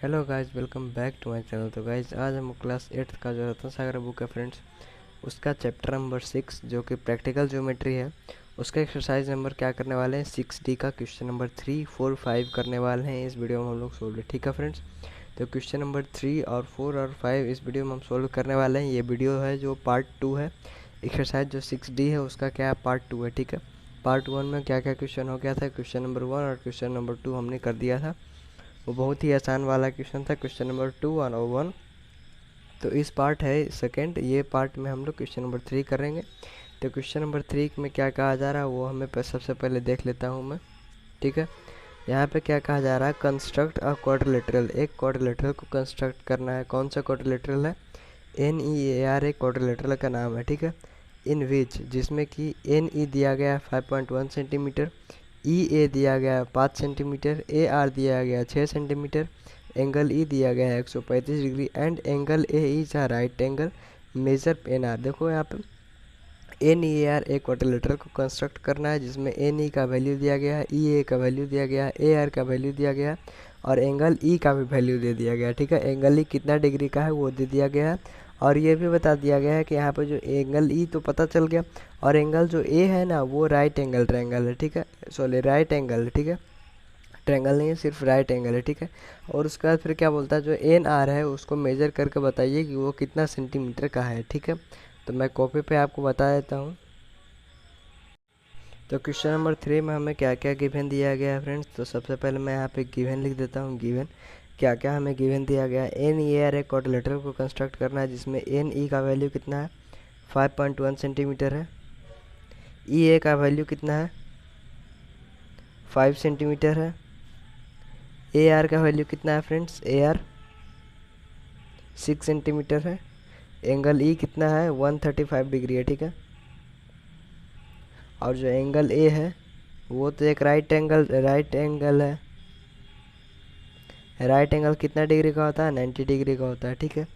Hello guys, welcome back to my channel. तो guys आज हम क्लास 8th का जो रतन सागर बुक है फ्रेंड्स, उसका चैप्टर नंबर 6 जो कि प्रैक्टिकल ज्योमेट्री है, उसका एक्सरसाइज नंबर क्या करने वाले हैं 6D का क्वेश्चन नंबर 3, 4, 5 करने वाले हैं इस वीडियो में हम लोग सोल्व। ठीक है फ्रेंड्स, तो क्वेश्चन नंबर 3 और 4 और 5 इस वीडियो में हम सोल्व करने वाले हैं। ये वीडियो है जो पार्ट 2 है। एक्सरसाइज जो 6D है उसका क्या है, पार्ट 2 है। ठीक है, पार्ट 1 में क्या क्या क्वेश्चन हो गया था, क्वेश्चन नंबर 1 और क्वेश्चन नंबर 2 हमने कर दिया था। वो बहुत ही आसान वाला क्वेश्चन था, क्वेश्चन नंबर 2 और 1। तो इस पार्ट है सेकंड, ये पार्ट में हम लोग क्वेश्चन नंबर 3 करेंगे। तो क्वेश्चन नंबर 3 में क्या कहा जा रहा है वो हमें सबसे पहले देख लेता हूँ मैं। ठीक है, यहाँ पे क्या कहा जा रहा है, कंस्ट्रक्ट अ क्वाड्रिलेटरल। एक क्वाड्रिलेटरल को कंस्ट्रक्ट करना है। कौन सा क्वाड्रिलेटरल है, NEAR एक क्वाड्रिलेटरल का नाम है। ठीक है, इन विच जिसमें कि NE दिया गया है 5.1 सेंटीमीटर, EA दिया गया है 5 सेंटीमीटर, AR दिया गया है 6 सेंटीमीटर, एंगल E दिया गया है 135 degree and angle A is a right angle, measure NR। देखो यहाँ पे NEAR एक क्वाड्रिलेटरल को कंस्ट्रक्ट करना है जिसमें NE का वैल्यू दिया गया है, EA का वैल्यू दिया गया है, AR का वैल्यू दिया गया है और एंगल E का भी वैल्यू दे दिया गया है। ठीक है, एंगल E कितना डिग्री का है वो दे दिया गया है और ये भी बता दिया गया है कि यहाँ पे जो एंगल E तो पता चल गया और एंगल जो A है ना वो राइट एंगल ट्रायंगल है। ठीक है, सॉरी राइट एंगल है। ठीक है, ट्रायंगल नहीं है, सिर्फ राइट एंगल है। ठीक है, और उसके बाद फिर क्या बोलता है, जो NR है उसको मेजर करके बताइए कि वो कितना सेंटीमीटर का है। ठीक है, तो मैं कॉपी पे आपको बता देता हूँ। तो क्वेश्चन नंबर 3 में हमें क्या क्या गिवन दिया गया है फ्रेंड्स। तो सबसे पहले मैं यहाँ पे गिवन लिख देता हूँ। गिवन क्या क्या हमें गिवन दिया गया है, NEAR एक क्वाड्रिलेटरल को कंस्ट्रक्ट करना है जिसमें NE का वैल्यू कितना है 5.1 सेंटीमीटर है, EA का वैल्यू कितना है 5 सेंटीमीटर है, AR का वैल्यू कितना है फ्रेंड्स, AR 6 सेंटीमीटर है, एंगल E कितना है 135 डिग्री है। ठीक है, और जो एंगल A है वो तो एक राइट एंगल है। राइट एंगल कितना डिग्री का होता है, 90 डिग्री का होता है। ठीक है,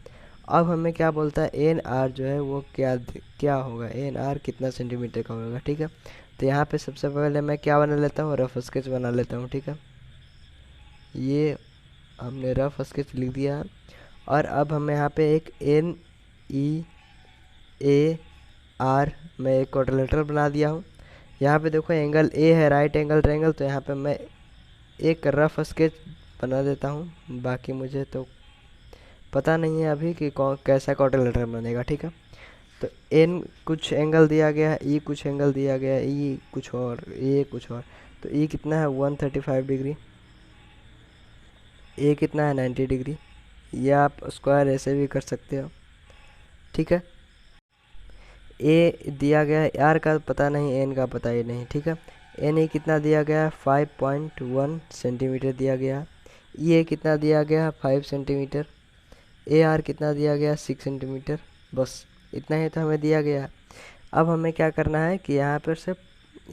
अब हमें क्या बोलता है, NR जो है वो क्या क्या होगा, NR कितना सेंटीमीटर का होगा। ठीक है, तो यहाँ पे सबसे पहले मैं क्या बना लेता हूँ, रफ स्केच बना लेता हूँ। ठीक है, ये हमने रफ स्केच लिख दिया है और अब हमें यहाँ पे एक NEAR मैं एक क्वाड्रिलेटरल बना दिया हूँ। यहाँ पे देखो एंगल A है राइट एंगल ट्रायंगल, तो यहाँ पे मैं एक रफ स्केच बना देता हूँ। बाकी मुझे तो पता नहीं है अभी कि कौन कैसा क्वाड्रिलेटरल बनेगा। ठीक है, तो N कुछ एंगल दिया गया है, E कुछ एंगल दिया गया है, E कुछ और, A कुछ और। तो E कितना है 135 डिग्री, A कितना है 90 डिग्री। ये आप स्क्वायर ऐसे भी कर सकते हो। ठीक है, A दिया गया है, R का पता नहीं, N का पता ही नहीं। ठीक है, NE कितना दिया गया है 5.1 सेंटीमीटर दिया गया, EA कितना दिया गया है 5 सेंटीमीटर, AR कितना दिया गया 6 सेंटीमीटर। बस इतना ही तो हमें दिया गया। अब हमें क्या करना है कि यहाँ पर से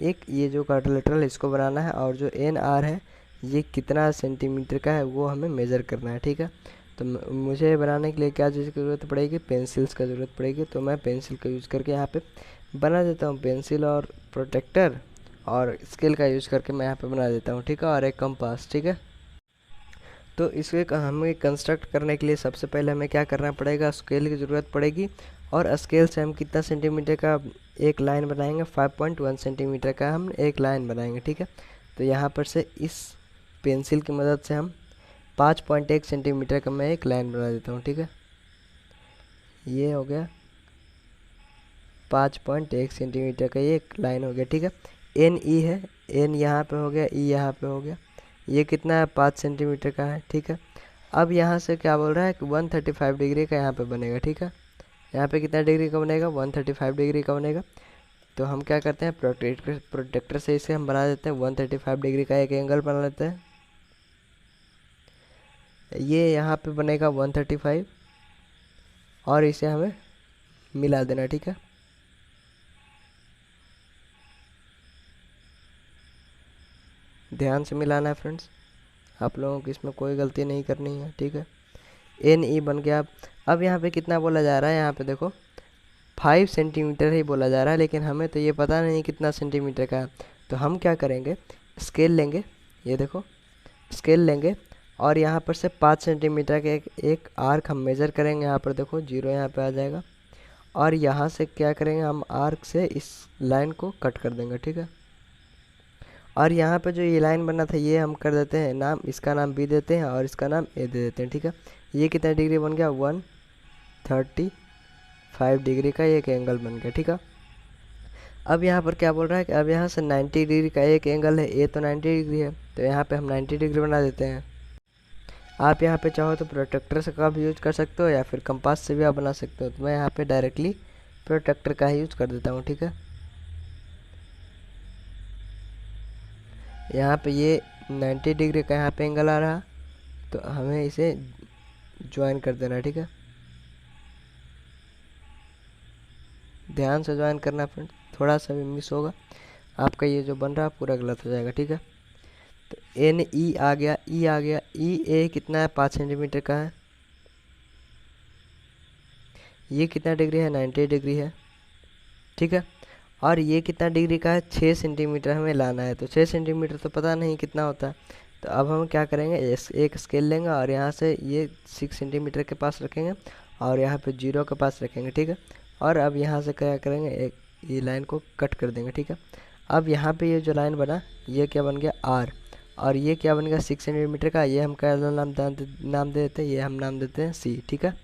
एक ये जो क्वाड्रिलेटरल इसको बनाना है और जो NR है ये कितना सेंटीमीटर का है वो हमें मेज़र करना है। ठीक है, तो मुझे बनाने के लिए क्या चीज़ की ज़रूरत पड़ेगी, पेंसिल्स का ज़रूरत पड़ेगी। तो मैं पेंसिल का यूज़ करके यहाँ पे बना देता हूँ, पेंसिल और प्रोटेक्टर और स्केल का यूज़ करके मैं यहाँ पे बना देता हूँ। ठीक है, और एक कंपास। ठीक है, तो इसको हमें कंस्ट्रक्ट करने के लिए सबसे पहले हमें क्या करना पड़ेगा, स्केल की ज़रूरत पड़ेगी और स्केल से हम कितना सेंटीमीटर का एक लाइन बनाएंगे, 5.1 सेंटीमीटर का हम एक लाइन बनाएंगे। ठीक है, तो यहाँ पर से इस पेंसिल की मदद से हम 5.1 सेंटीमीटर का मैं एक लाइन बना देता हूँ। ठीक है, ये हो गया 5.1 सेंटीमीटर का ये एक लाइन हो गया। ठीक है, NE है, N यहाँ पे हो गया, E यहाँ पे हो गया, ये कितना है 5 सेंटीमीटर का है। ठीक है, अब यहाँ से क्या बोल रहा है कि 135 डिग्री का यहाँ पे बनेगा। ठीक है, यहाँ पे कितना डिग्री का बनेगा, 135 डिग्री का बनेगा। तो हम क्या करते हैं, प्रोटेक्टर से इसे हम बना देते हैं 135 डिग्री का एक एंगल बना लेते हैं। ये यहाँ पे बनेगा 135 और इसे हमें मिला देना। ठीक है, ध्यान से मिलाना है फ्रेंड्स, आप लोगों को इसमें कोई गलती नहीं करनी है। ठीक है, NE बन गया। अब यहाँ पे कितना बोला जा रहा है, यहाँ पे देखो 5 सेंटीमीटर ही बोला जा रहा है, लेकिन हमें तो ये पता नहीं कितना सेंटीमीटर का है। तो हम क्या करेंगे, स्केल लेंगे, ये देखो स्केल लेंगे और यहाँ पर से 5 सेंटीमीटर का एक आर्क हम मेज़र करेंगे। यहाँ पर देखो 0 यहाँ पे आ जाएगा, और यहाँ से क्या करेंगे हम आर्क से इस लाइन को कट कर देंगे, ठीक है। और यहाँ पे जो ये लाइन बना था ये हम कर देते हैं नाम, इसका नाम बी देते हैं और इसका नाम ए दे देते हैं, ठीक है। ये कितना डिग्री बन गया, 135 डिग्री का एक एंगल बन गया, ठीक है। अब यहाँ पर क्या बोल रहा है कि अब यहाँ से 90 डिग्री का एक एंगल है, ए तो 90 डिग्री है, तो यहाँ पे हम 90 डिग्री बना देते हैं। आप यहाँ पे चाहो तो प्रोट्रैक्टर से का भी यूज कर सकते हो या फिर कंपास से भी आप बना सकते हो। तो मैं यहाँ पे डायरेक्टली प्रोट्रैक्टर का ही यूज कर देता हूँ, ठीक है। यहाँ पे ये 90 डिग्री का यहाँ पे एंगल आ रहा, तो हमें इसे ज्वाइन कर देना, ठीक है। ध्यान से ज्वाइन करना फ्रेंड, थोड़ा सा भी मिस होगा आपका ये जो बन रहा है पूरा गलत हो जाएगा, ठीक है। तो एन ई आ गया, ई आ गया, ई ए कितना है, 5 सेंटीमीटर का है। ये कितना डिग्री है, 90 डिग्री है, ठीक है। और ये कितना डिग्री का है, 6 सेंटीमीटर हमें लाना है। तो 6 सेंटीमीटर तो पता नहीं कितना होता है, तो अब हम क्या करेंगे, एक स्केल लेंगे और यहाँ से ये 6 सेंटीमीटर के पास रखेंगे और यहाँ पे 0 के पास रखेंगे, ठीक है। और अब यहाँ से क्या करेंगे, एक ये लाइन को कट कर देंगे, ठीक है। अब यहाँ पे ये जो लाइन बना ये क्या बन गया, आर, और ये क्या बन गया 6 सेंटीमीटर का, ये हम क्या नाम दे देते हैं, ये हम नाम देते हैं सी, ठीक है।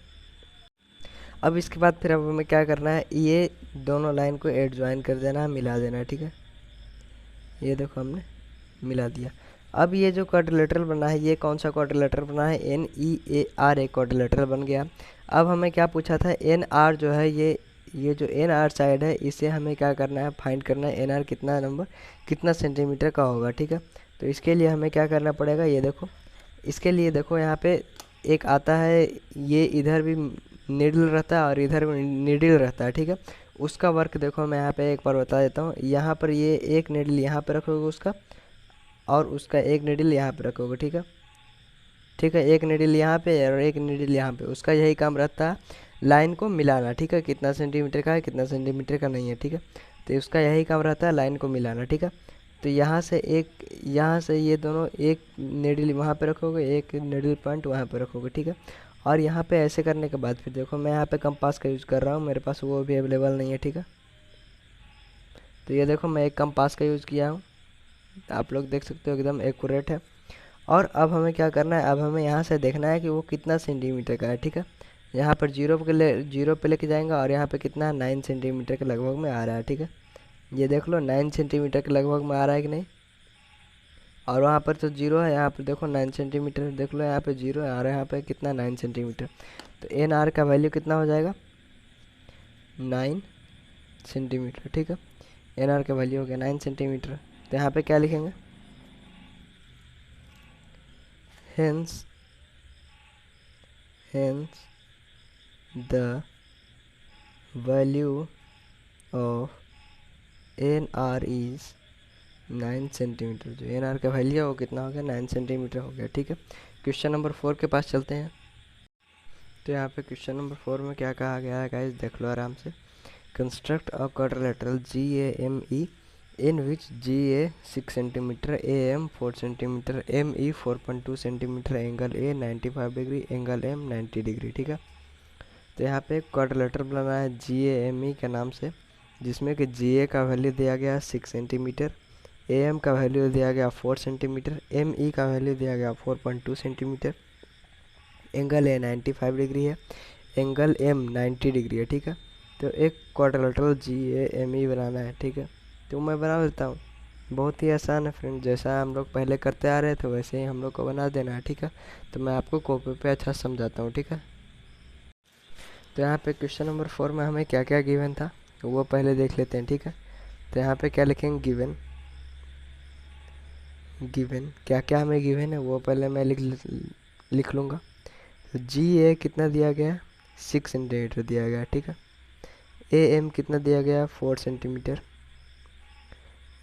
अब इसके बाद फिर अब हमें क्या करना है, ये दोनों लाइन को एड ज्वाइन कर देना है, मिला देना है, ठीक है। ये देखो हमने मिला दिया। अब ये जो क्वाड्रिलेटरल बना है ये कौन सा क्वाड्रिलेटरल बना है, एन ई ए आर एक क्वाड्रिलेटरल बन गया। अब हमें क्या पूछा था, एन आर जो है ये जो एन आर साइड है इसे हमें क्या करना है, फाइंड करना है एन आर कितना नंबर कितना सेंटीमीटर का होगा, ठीक है। तो इसके लिए हमें क्या करना पड़ेगा, ये देखो इसके लिए देखो यहाँ पे एक आता है, ये इधर भी निडल रहता है और इधर भी निडल रहता है, ठीक है। उसका वर्क देखो मैं यहाँ पे एक बार बता देता हूँ। यहाँ पर ये एक निडल यहाँ पे रखोगे उसका, और उसका एक निडल यहाँ पे रखोगे, ठीक है। ठीक है, एक निडल यहाँ पे और एक निडल यहाँ पे, उसका यही काम रहता है लाइन को मिलाना, ठीक है। कितना सेंटीमीटर का है कितना सेंटीमीटर का नहीं है, ठीक है। तो उसका यही काम रहता है लाइन को मिलाना, ठीक है। तो यहाँ से ये दोनों एक निडल वहाँ पे रखोगे, एक निडल पॉइंट वहाँ पे रखोगे, ठीक है। और यहाँ पे ऐसे करने के बाद फिर देखो मैं यहाँ पे कंपास का यूज़ कर रहा हूँ, मेरे पास वो भी अवेलेबल नहीं है, ठीक है। तो ये देखो मैं एक कंपास का यूज़ किया हूँ, आप लोग देख सकते हो एकदम एक्यूरेट है। और अब हमें क्या करना है, अब हमें यहाँ से देखना है कि वो कितना सेंटीमीटर का है, ठीक है। यहाँ पर जीरो पे लेके जाएंगे और यहाँ पे कितना है, 9 सेंटीमीटर के लगभग में आ रहा है, ठीक है। ये देख लो 9 सेंटीमीटर के लगभग में आ रहा है कि नहीं। और वहाँ पर तो 0 है, यहाँ पर देखो 9 सेंटीमीटर, देख लो यहाँ पे 0 है और यहाँ पे कितना 9 सेंटीमीटर। तो एन आर का वैल्यू कितना हो जाएगा, 9 सेंटीमीटर, ठीक है। एन आर का वैल्यू हो गया 9 सेंटीमीटर। तो यहाँ पे क्या लिखेंगे, hence the value of NR is 9 centimetre. जो एन आर का वैल्यू है वो कितना हो गया, 9 सेंटीमीटर हो गया, ठीक है। क्वेश्चन नंबर 4 के पास चलते हैं। तो यहाँ पे क्वेश्चन नंबर 4 में क्या कहा गया है गाइस, देख लो आराम से। Construct a quadrilateral GAME in which GA 6 cm, AM 4 cm, ME 4.2 cm, angle A 95 degree, angle M 90 degree, ठीक है। तो यहाँ पे क्वाड्रिलेटरल बनाना है GAME के नाम से, जिसमें कि GA का वैल्यू दिया गया 6 सेंटीमीटर, AM का वैल्यू दिया गया 4 सेंटीमीटर, ME का वैल्यू दिया गया 4.2 सेंटीमीटर, एंगल A 95 डिग्री है, एंगल M 90 डिग्री है, ठीक है। तो एक क्वाड्रिलेटरल GAME बनाना है, ठीक है। तो मैं बना देता हूँ, बहुत ही आसान है फ्रेंड, जैसा हम लोग पहले करते आ रहे थे वैसे ही हम लोग को बना देना है, ठीक है। तो मैं आपको कॉपी पे अच्छा समझाता हूँ, ठीक है। तो यहाँ पे क्वेश्चन नंबर 4 में हमें क्या क्या गिवन था वो पहले देख लेते हैं, ठीक है। तो यहाँ पे क्या लिखेंगे, गिवन क्या क्या हमें गिवन है वो पहले मैं लिख लूँगा। तो GA कितना दिया गया, 6 सेंटीमीटर दिया गया, ठीक है। AM कितना दिया गया, 4 सेंटीमीटर,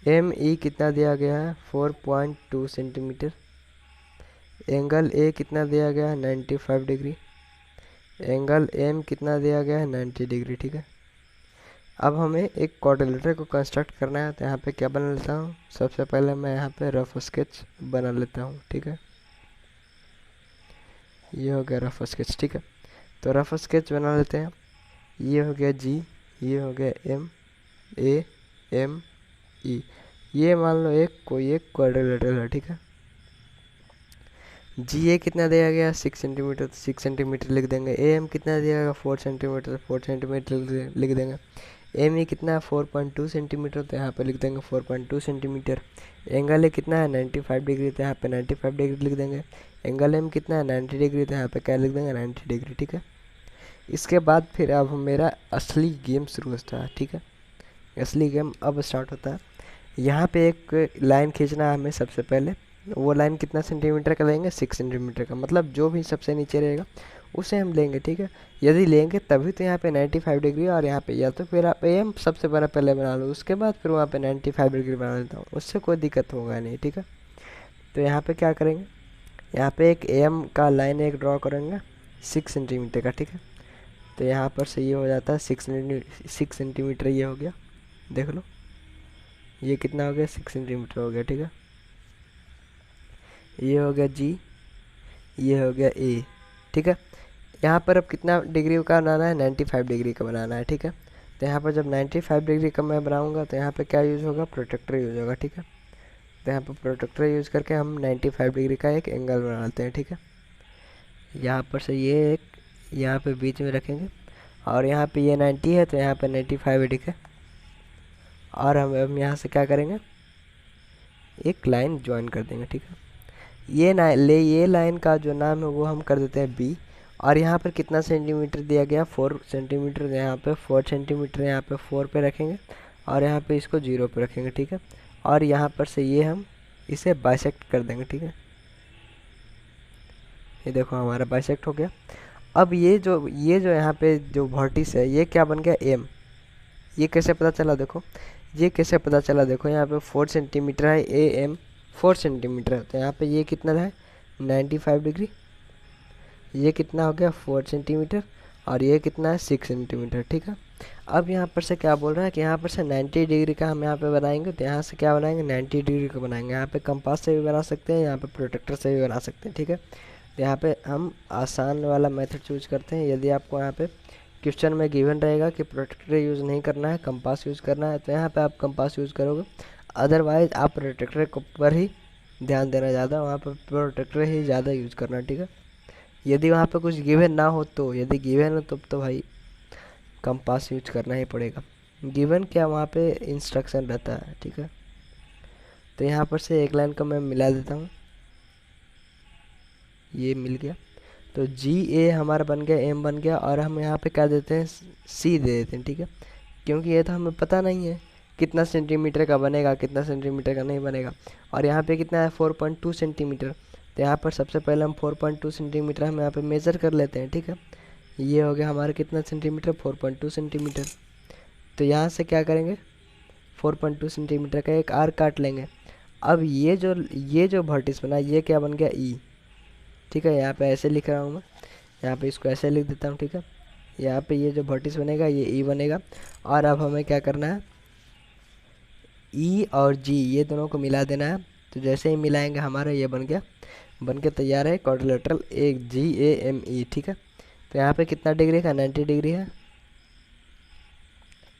ME कितना दिया गया है, 4.2 सेंटीमीटर, एंगल A कितना दिया गया है, 95 डिग्री, एंगल M कितना दिया गया है, 90 डिग्री, ठीक है। अब हमें एक क्वाड्रिलेटरल को कंस्ट्रक्ट करना है। तो यहाँ पे क्या बना लेता हूँ, सबसे पहले मैं यहाँ पे रफ स्केच बना लेता हूँ, ठीक है। ये हो गया रफ स्केच, ठीक है। तो रफ स्केच बना लेते हैं। ये हो गया जी, ये हो गया एम, ए एम ई। ये मान लो कोई एक क्वाड्रिलेटरल है, ठीक है। जी ए कितना दिया गया 6 सेंटीमीटर, तो 6 सेंटीमीटर लिख देंगे। ए एम कितना दिया गया 4 सेंटीमीटर, 4 सेंटीमीटर लिख देंगे। एम ई कितना है 4.2 सेंटीमीटर, तो यहाँ पे लिख देंगे 4.2 सेंटीमीटर। एंगल ए कितना है 95 डिग्री, तो यहाँ पे 95 डिग्री लिख देंगे। एंगल एम कितना है 90 डिग्री, तो यहाँ पे क्या लिख देंगे 90 डिग्री, ठीक है। इसके बाद फिर अब मेरा असली गेम शुरू होता है, ठीक है। असली गेम अब स्टार्ट होता है। यहाँ पे एक लाइन खींचना है हमें सबसे पहले। वो लाइन कितना सेंटीमीटर का लेंगे 6 सेंटीमीटर का, मतलब जो भी सबसे नीचे रहेगा उसे हम लेंगे, ठीक है। यदि लेंगे तभी तो यहाँ पे 95 डिग्री, और यहाँ पे या तो फिर आप एम सबसे बड़ा पहले बना लो, उसके बाद फिर वहाँ पे 95 डिग्री बना लेता हूँ, उससे कोई दिक्कत होगा नहीं, ठीक है। तो यहाँ पे क्या करेंगे, यहाँ पे एक एम का लाइन एक ड्रॉ करेंगे 6 सेंटीमीटर का, ठीक है। तो यहाँ पर से ये हो जाता है 6 सेंटीमीटर, ये हो गया, देख लो ये कितना हो गया 6 सेंटीमीटर हो गया, ठीक है। ये हो गया जी, ये हो गया ए, ठीक है। यहाँ पर अब कितना डिग्री का बनाना है 95 डिग्री का बनाना है, ठीक है। तो यहाँ पर जब 95 डिग्री का मैं बनाऊँगा तो यहाँ पे क्या यूज़ होगा, प्रोटेक्टर यूज़ होगा, ठीक है। तो यहाँ पर प्रोटेक्टर यूज़ करके हम 95 डिग्री का एक एंगल बनाते हैं, ठीक है। यहाँ पर से ये एक यहाँ पे बीच में रखेंगे, और यहाँ पे ये 90 है तो यहाँ पे 95 है, ठीक है। और हम यहाँ से क्या करेंगे, एक लाइन ज्वाइन कर देंगे, ठीक है। ये लाइन का जो नाम है वो हम कर देते हैं बी। और यहाँ पर कितना सेंटीमीटर दिया गया 4 सेंटीमीटर, यहाँ पे 4 सेंटीमीटर यहाँ पे 4 पे रखेंगे, और यहाँ पे इसको 0 पे रखेंगे, ठीक है। और यहाँ पर से ये हम इसे बाइसेक्ट कर देंगे, ठीक है। ये देखो हमारा बाइसेक्ट हो गया। अब ये जो यहाँ पे जो वर्टिस है ये क्या बन गया एम। ये कैसे पता चला देखो, ये कैसे पता चला देखो, यहाँ पे 4 सेंटीमीटर है, ए एम 4 सेंटीमीटर है, तो यहाँ पे ये कितना है 95 डिग्री। ये कितना हो गया 4 सेंटीमीटर, और ये कितना है 6 सेंटीमीटर, ठीक है। अब यहाँ पर से क्या बोल रहा है कि यहाँ पर से 90 डिग्री का हम यहाँ पे बनाएंगे, तो यहाँ से क्या बनाएंगे 90 डिग्री का बनाएंगे। यहाँ पे कंपास से भी बना सकते हैं, यहाँ पे प्रोटेक्टर से भी बना सकते हैं, ठीक है। तो यहाँ पे हम आसान वाला मेथड चूज करते हैं। यदि आपको यहाँ पे क्वेश्चन में गिवन रहेगा कि प्रोटेक्टर यूज़ नहीं करना है, कंपास यूज़ करना है, तो यहाँ पे आप कंपास यूज़ करोगे। अदरवाइज आप प्रोटेक्टर के ऊपर ही ध्यान देना ज़्यादा, वहाँ पर प्रोटेक्टर ही ज़्यादा यूज़ करना, ठीक है। यदि वहाँ पे कुछ गिवन ना हो तो, यदि गिवन हो तो भाई कंपास यूज करना ही पड़ेगा। गिवन क्या वहाँ पे इंस्ट्रक्शन रहता है, ठीक है। तो यहाँ पर से एक लाइन को मैं मिला देता हूँ, ये मिल गया। तो जी ए हमारा बन गया, एम बन गया, और हम यहाँ पे क्या देते हैं सी दे देते हैं, ठीक है। क्योंकि ये तो हमें पता नहीं है कितना सेंटीमीटर का बनेगा, कितना सेंटीमीटर का नहीं बनेगा। और यहाँ पे कितना है 4.2 सेंटीमीटर, तो यहाँ पर सबसे पहले हम 4.2 सेंटीमीटर हम यहाँ पे मेज़र कर लेते हैं, ठीक है। ये हो गया हमारा कितना सेंटीमीटर 4.2 सेंटीमीटर। तो यहाँ से क्या करेंगे 4.2 सेंटीमीटर का एक आर्क काट लेंगे। अब ये जो वर्टिस बना ये क्या बन गया ई, ठीक है। यहाँ पे ऐसे लिख रहा हूँ मैं, यहाँ पे इसको ऐसे लिख देता हूँ, ठीक है। यहाँ पे ये जो वर्टिस बनेगा ये ई बनेगा। और अब हमें क्या करना है ई और जी ये दोनों को मिला देना है। तो जैसे ही मिलाएंगे हमारा ये बन के तैयार है क्वाड्रिलेटरल एक जी ए एम ई, ठीक है। तो यहाँ पे कितना डिग्री का 90 डिग्री है।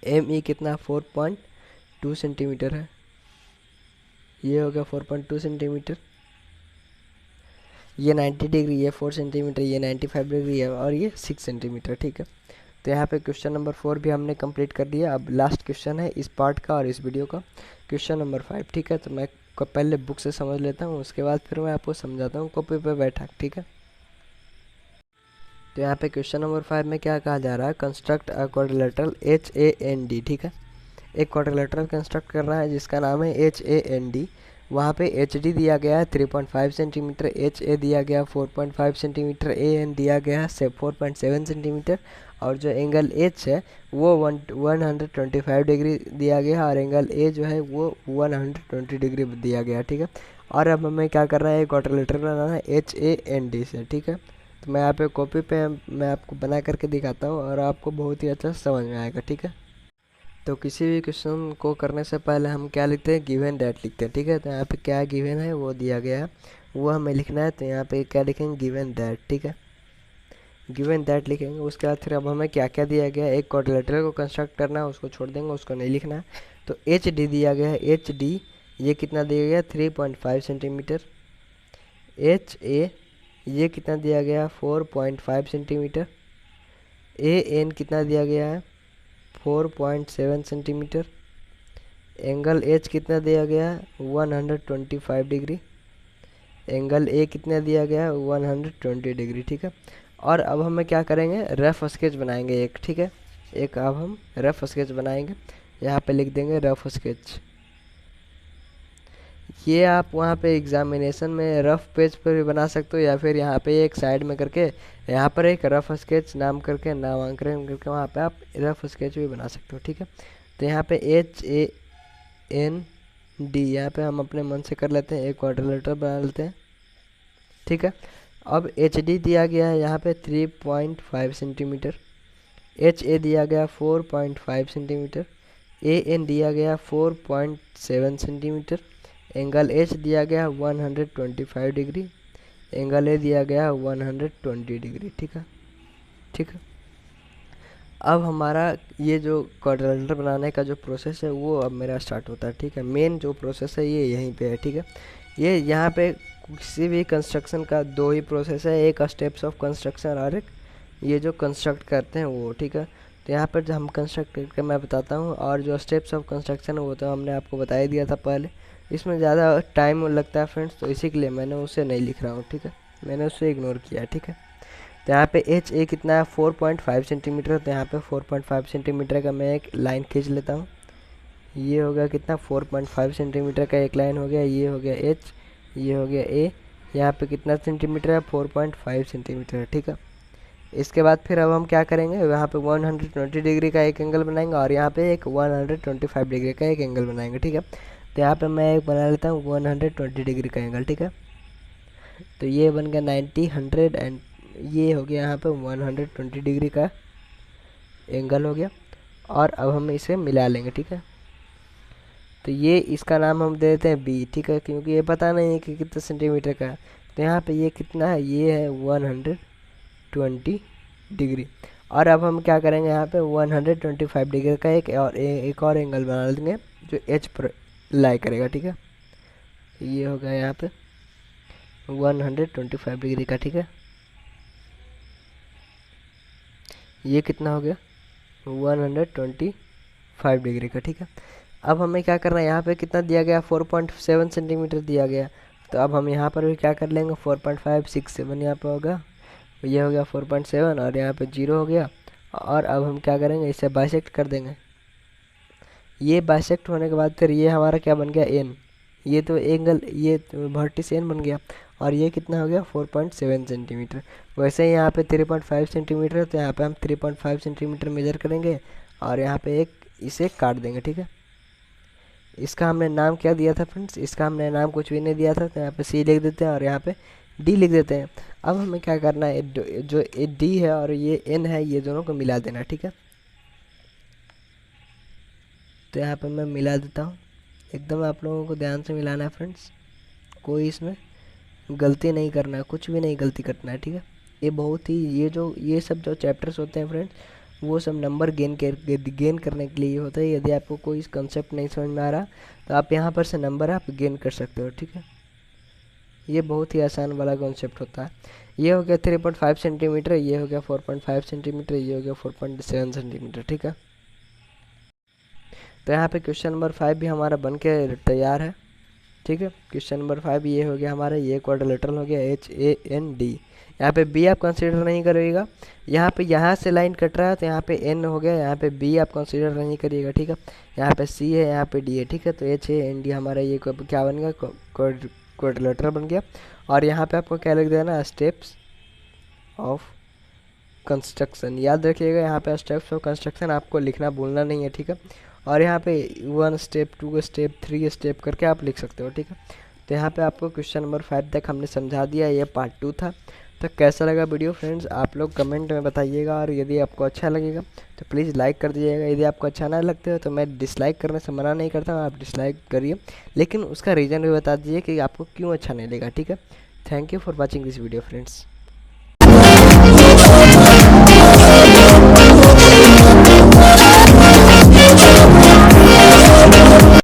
एम ई कितना 4.2 सेंटीमीटर है, ये हो गया 4.2 सेंटीमीटर। ये 90 डिग्री, ये 4 सेंटीमीटर, ये 95 डिग्री है, और ये 6 सेंटीमीटर, ठीक है। तो यहाँ पे क्वेश्चन नंबर 4 भी हमने कंप्लीट कर दिया। अब लास्ट क्वेश्चन है इस पार्ट का और इस वीडियो का, क्वेश्चन नंबर 5, ठीक है। तो मैं पहले बुक से समझ लेता हूँ, उसके बाद फिर मैं आपको समझाता हूँ कॉपी पे बैठा, ठीक है। तो यहाँ पे क्वेश्चन नंबर 5 में क्या कहा जा रहा है, कंस्ट्रक्ट अ क्वाड्रिलेटरल HAND, ठीक है। एक क्वाड्रिलेटरल कंस्ट्रक्ट कर रहा है जिसका नाम है HAND। वहाँ पे HD दिया गया है 3.5 सेंटीमीटर, HA दिया गया 4.5 सेंटीमीटर, AN दिया गया है 4.7 सेंटीमीटर, और जो एंगल H है वो 125 डिग्री दिया गया है, और एंगल A जो है वो 120 डिग्री दिया गया, ठीक है। और अब हमें क्या करना है, क्वाड्रिलेटरल बनाना है HAND से, ठीक है। तो मैं यहाँ पे कॉपी पे मैं आपको बना करके दिखाता हूँ और आपको बहुत ही अच्छा समझ में आएगा, ठीक है। तो किसी भी क्वेश्चन को करने से पहले हम क्या लिखते हैं, गिवन दैट लिखते हैं, ठीक है। तो यहाँ पे क्या गिवन है वो दिया गया है, वो हमें लिखना है। तो यहाँ पे क्या लिखेंगे, गिवन दैट, ठीक है। गिवन दैट लिखेंगे। उसके बाद फिर अब हमें क्या क्या दिया गया है, एक क्वाड्रिलेटरल को कंस्ट्रक्ट करना है, उसको छोड़ देंगे, उसको नहीं लिखना है। तो एच डी दिया गया है, एच डी ये कितना दिया गया 3.5 सेंटीमीटर। एच ए ये कितना दिया गया 4.5 सेंटीमीटर। ए एन कितना दिया गया है 4.7 सेंटीमीटर। एंगल एच कितना दिया गया है 125 डिग्री। एंगल ए कितना दिया गया है 120 डिग्री, ठीक है। और अब हमें क्या करेंगे, रफ स्केच बनाएंगे एक, ठीक है। एक अब हम रफ स्केच बनाएंगे, यहाँ पे लिख देंगे रफ स्केच। ये आप वहाँ पे एग्जामिनेशन में रफ पेज पर भी बना सकते हो, या फिर यहाँ पे एक साइड में करके यहाँ पर एक रफ स्केच नाम करके नामांकन करके वहाँ पे आप रफ स्केच भी बना सकते हो, ठीक है। तो यहाँ पे एच ए एन डी यहाँ पे हम अपने मन से कर लेते हैं, एक क्वाड्रिलेटरल बना लेते हैं, ठीक है। अब एच डी दिया गया है यहाँ पे 3.5 सेंटीमीटर। एच ए दिया गया 4.5 सेंटीमीटर। ए एन दिया गया 4.7 सेंटीमीटर। एंगल एच दिया गया 125 डिग्री। एंगल ए दिया गया 120 डिग्री, ठीक है, ठीक है। अब हमारा ये जो क्वाड्रिलेटरल बनाने का जो प्रोसेस है वो अब मेरा स्टार्ट होता है, ठीक है। मेन जो प्रोसेस है ये यहीं पे है, ठीक है। ये यहाँ पे किसी भी कंस्ट्रक्शन का दो ही प्रोसेस है, एक स्टेप्स ऑफ कंस्ट्रक्शन और एक ये जो कंस्ट्रक्ट करते हैं वो, ठीक है। तो यहाँ पर जो हम कंस्ट्रक्ट करके मैं बताता हूँ, और जो स्टेप्स ऑफ कंस्ट्रक्शन है वो तो हमने आपको बता ही दिया था पहले। इसमें ज़्यादा टाइम लगता है फ्रेंड्स, तो इसी के लिए मैंने उसे नहीं लिख रहा हूँ, ठीक है। मैंने उसे इग्नोर किया, ठीक है। तो यहाँ पे एच ए कितना है 4.5 सेंटीमीटर। तो यहाँ पे 4.5 सेंटीमीटर का मैं एक लाइन खींच लेता हूँ। ये हो गया कितना 4.5 सेंटीमीटर का एक लाइन हो गया। ये हो गया एच, ये हो गया ए। यहाँ पे कितना सेंटीमीटर है 4.5 सेंटीमीटर है, ठीक है। इसके बाद फिर अब हम क्या करेंगे, यहाँ पे 120 डिग्री का एक एंगल बनाएंगे और यहाँ पे एक 125 डिग्री का एक एंगल बनाएंगे, ठीक है। तो यहाँ पे मैं एक बना लेता हूँ 120 डिग्री का एंगल, ठीक है। तो ये बन गया 90, 100 एंड ये हो गया यहाँ पे 120 डिग्री का एंगल हो गया। और अब हम इसे मिला लेंगे, ठीक है। तो ये इसका नाम हम दे देते हैं बी, ठीक है, क्योंकि ये पता नहीं है कि कितना सेंटीमीटर का है। तो यहाँ पे ये कितना है, ये है 120 डिग्री। और अब हम क्या करेंगे, यहाँ पे 125 डिग्री का एक और एंगल बना लेंगे जो एच पर लाई करेगा, ठीक है। ये हो गया यहाँ पे 125 डिग्री का, ठीक है। ये कितना हो गया 125 डिग्री का, ठीक है। अब हमें क्या करना है, यहाँ पे कितना दिया गया 4.7 सेंटीमीटर दिया गया। तो अब हम यहाँ पर भी क्या कर लेंगे 4.5 6 7 यहाँ पे होगा। ये हो गया 4.7 और यहाँ पे 0 हो गया। और अब हम क्या करेंगे, इसे बाइसेक्ट कर देंगे। ये बाइसेक्ट होने के बाद फिर ये हमारा क्या बन गया एन। ये तो एंगल, ये तो वर्टिस एन बन गया। और ये कितना हो गया 4.7 सेंटीमीटर। वैसे ही यहाँ पे 3.5 सेंटीमीटर, तो यहाँ पे हम 3.5 सेंटीमीटर मेजर करेंगे और यहाँ पे एक इसे काट देंगे, ठीक है। इसका हमने नाम क्या दिया था फ्रेंड्स, इसका हमने नाम कुछ भी नहीं दिया था, तो यहाँ पे सी लिख देते हैं और यहाँ पे डी लिख देते हैं। अब हमें क्या करना है, जो डी है और ये एन है ये दोनों को मिला देना, ठीक है। तो यहाँ पे मैं मिला देता हूँ। एकदम आप लोगों को ध्यान से मिलाना है फ्रेंड्स, कोई इसमें गलती नहीं करना है, कुछ भी नहीं गलती करना है, ठीक है। ये बहुत ही ये सब जो चैप्टर्स होते हैं फ्रेंड्स, वो सब नंबर गेन करने के लिए होता है। यदि आपको कोई कंसेप्ट नहीं समझ में आ रहा तो आप यहाँ पर से नंबर आप गेन कर सकते हो, ठीक है। ये बहुत ही आसान वाला कॉन्सेप्ट होता है। ये हो गया 3.5 सेंटीमीटर, ये हो गया 4.5 सेंटीमीटर, ये हो गया 4.7 सेंटीमीटर, ठीक है। तो यहाँ पे क्वेश्चन नंबर 5 भी हमारा बन के तैयार है, ठीक है। क्वेश्चन नंबर 5 ये हो गया हमारा, ये क्वाड्रिलेटरल हो गया एच ए एन डी। यहाँ पे बी आप कंसीडर नहीं करिएगा, यहाँ पे यहाँ से लाइन कट रहा है तो यहाँ पे एन हो गया, यहाँ पे बी आप कंसीडर नहीं करिएगा, ठीक है। यहाँ पे सी है, यहाँ पे डी है, ठीक है। तो एच ए एन डी हमारा ये क्या बन गया, क्वाड्रिलेटरल बन गया। और यहाँ पे आपको क्या लिख देना, स्टेप्स ऑफ कंस्ट्रक्शन। याद रखिएगा यहाँ पे स्टेप्स ऑफ कंस्ट्रक्शन आपको लिखना भूलना नहीं है, ठीक है। और यहाँ पे 1 स्टेप 2 स्टेप 3 स्टेप करके आप लिख सकते हो, ठीक है। तो यहाँ पे आपको क्वेश्चन नंबर 5 तक हमने समझा दिया, ये पार्ट 2 था। तो कैसा लगा वीडियो फ्रेंड्स, आप लोग कमेंट में बताइएगा। और यदि आपको अच्छा लगेगा तो प्लीज़ लाइक कर दीजिएगा। यदि आपको अच्छा ना लगता है तो मैं डिसलाइक करने से मना नहीं करता हूँ, आप डिसलाइक करिए, लेकिन उसका रीज़न भी बता दीजिए कि आपको क्यों अच्छा नहीं लगा, ठीक है। Thank you for watching this video friends.